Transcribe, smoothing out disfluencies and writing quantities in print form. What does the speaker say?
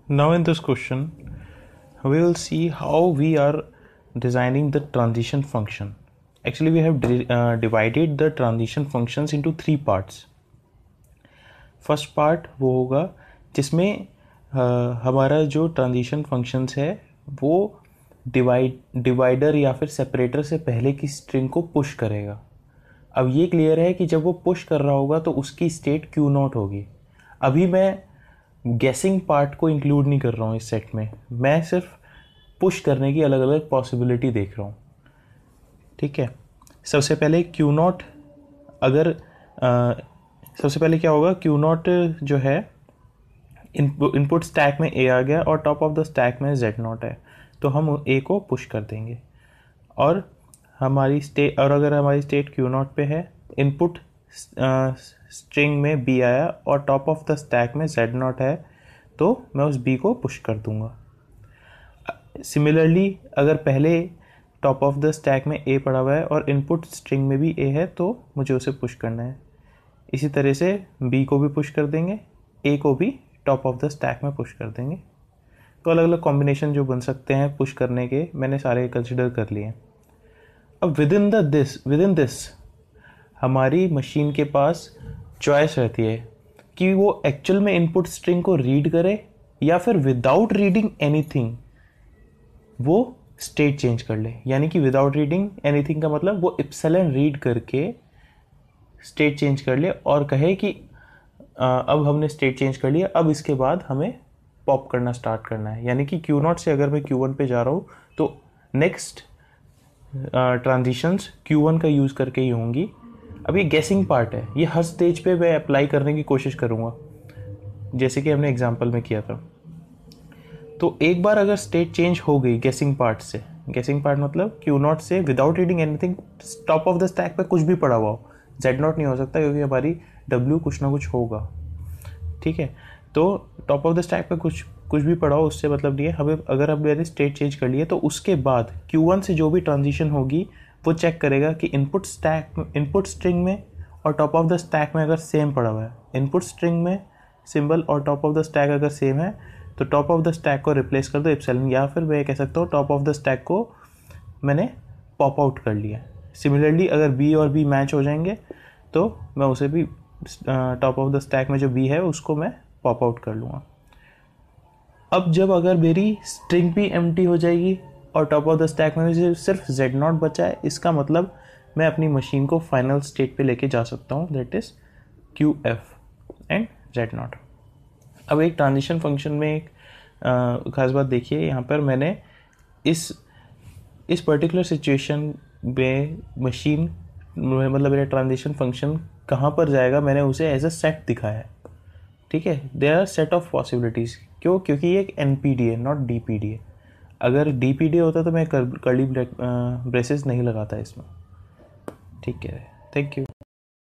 Now in this question, we will see how we are designing the transition function. Actually, we have divided the transition functions into three parts. First part वो होगा जिसमें हमारा जो transition functions है वो divider या फिर separator से पहले की स्ट्रिंग को पुश करेगा. अब ये क्लियर है कि जब वो पुश कर रहा होगा तो उसकी स्टेट क्यू नॉट होगी. अभी मैं गेसिंग पार्ट को इंक्लूड नहीं कर रहा हूँ इस सेट में, मैं सिर्फ पुश करने की अलग अलग पॉसिबिलिटी देख रहा हूँ. ठीक है, सबसे पहले क्यू नॉट अगर सबसे पहले क्या होगा, क्यू नॉट जो है इनपुट स्टैक में ए आ गया और टॉप ऑफ द स्टैक में जेड नॉट है, तो हम ए को पुश कर देंगे. और अगर हमारी स्टेट क्यू नॉट पे है, इनपुट स्ट्रिंग में बी आया और टॉप ऑफ द स्टैक में जेड नॉट है, तो मैं उस बी को पुश कर दूंगा. सिमिलरली अगर पहले टॉप ऑफ द स्टैक में ए पड़ा हुआ है और इनपुट स्ट्रिंग में भी ए है, तो मुझे उसे पुश करना है. इसी तरह से बी को भी पुश कर देंगे, ए को भी टॉप ऑफ द स्टैक में पुश कर देंगे. तो अलग अलग कॉम्बिनेशन जो बन सकते हैं पुश करने के, मैंने सारे कंसिडर कर लिए. अब विद इन दिस हमारी मशीन के पास चॉइस रहती है कि वो एक्चुअल में इनपुट स्ट्रिंग को रीड करे या फिर विदाउट रीडिंग एनीथिंग वो स्टेट चेंज कर ले. यानी कि विदाउट रीडिंग एनीथिंग का मतलब वो इप्सिलॉन रीड करके स्टेट चेंज कर ले और कहे कि अब हमने स्टेट चेंज कर लिया, अब इसके बाद हमें पॉप करना स्टार्ट करना है. यानी कि क्यू नॉट से अगर मैं क्यू वन पे जा रहा हूँ तो नेक्स्ट ट्रांजिशंस क्यू वन का यूज़ करके ही होंगी. अब ये गेसिंग पार्ट है, ये हर स्टेज पे मैं अप्लाई करने की कोशिश करूँगा जैसे कि हमने एग्जांपल में किया था. तो एक बार अगर स्टेट चेंज हो गई गेसिंग पार्ट से, गेसिंग पार्ट मतलब क्यू नॉट से without reading anything top of the stack पे कुछ भी पड़ा हुआ हो, जेड नॉट नहीं हो सकता क्योंकि हमारी डब्ल्यू कुछ ना कुछ होगा. ठीक है, तो टॉप ऑफ द स्टैक पे कुछ भी पड़ा हो उससे मतलब नहीं है. हमें अगर अब मैंने स्टेट चेंज कर लिया तो उसके बाद Q1 से जो भी ट्रांजिशन होगी वो चेक करेगा कि इनपुट स्ट्रिंग में और टॉप ऑफ द स्टैक में अगर सेम पड़ा हुआ है, इनपुट स्ट्रिंग में सिंबल और टॉप ऑफ द स्टैक अगर सेम है तो टॉप ऑफ द स्टैक को रिप्लेस कर दो एप्सिलॉन, या फिर मैं कह सकता हूँ टॉप ऑफ द स्टैक को मैंने पॉप आउट कर लिया. सिमिलरली अगर बी और बी मैच हो जाएंगे तो मैं उसे भी टॉप ऑफ द स्टैक में जो बी है उसको मैं पॉप आउट कर लूँगा. अब जब अगर मेरी स्ट्रिंग भी एम्प्टी हो जाएगी और टॉप ऑफ द स्टैक में सिर्फ जेड नॉट बचा है, इसका मतलब मैं अपनी मशीन को फाइनल स्टेट पे लेके जा सकता हूँ, that is Q F and Z not. अब एक ट्रांजिशन फंक्शन में एक खास बात देखिए, यहाँ पर मैंने इस पर्टिकुलर सिचुएशन में मशीन मतलब मेरा ट्रांजिशन फंक्शन कहाँ पर जाएगा मैंने उसे एज अ सेट दिखाया है. ठीक है, there are set of possibilities. क्योंकि ये एक एनपीडी है, नॉट डीपीडी है. अगर डीपीडी होता तो मैं कर्ली ब्रेसेस नहीं लगाता इसमें. ठीक है, थैंक यू.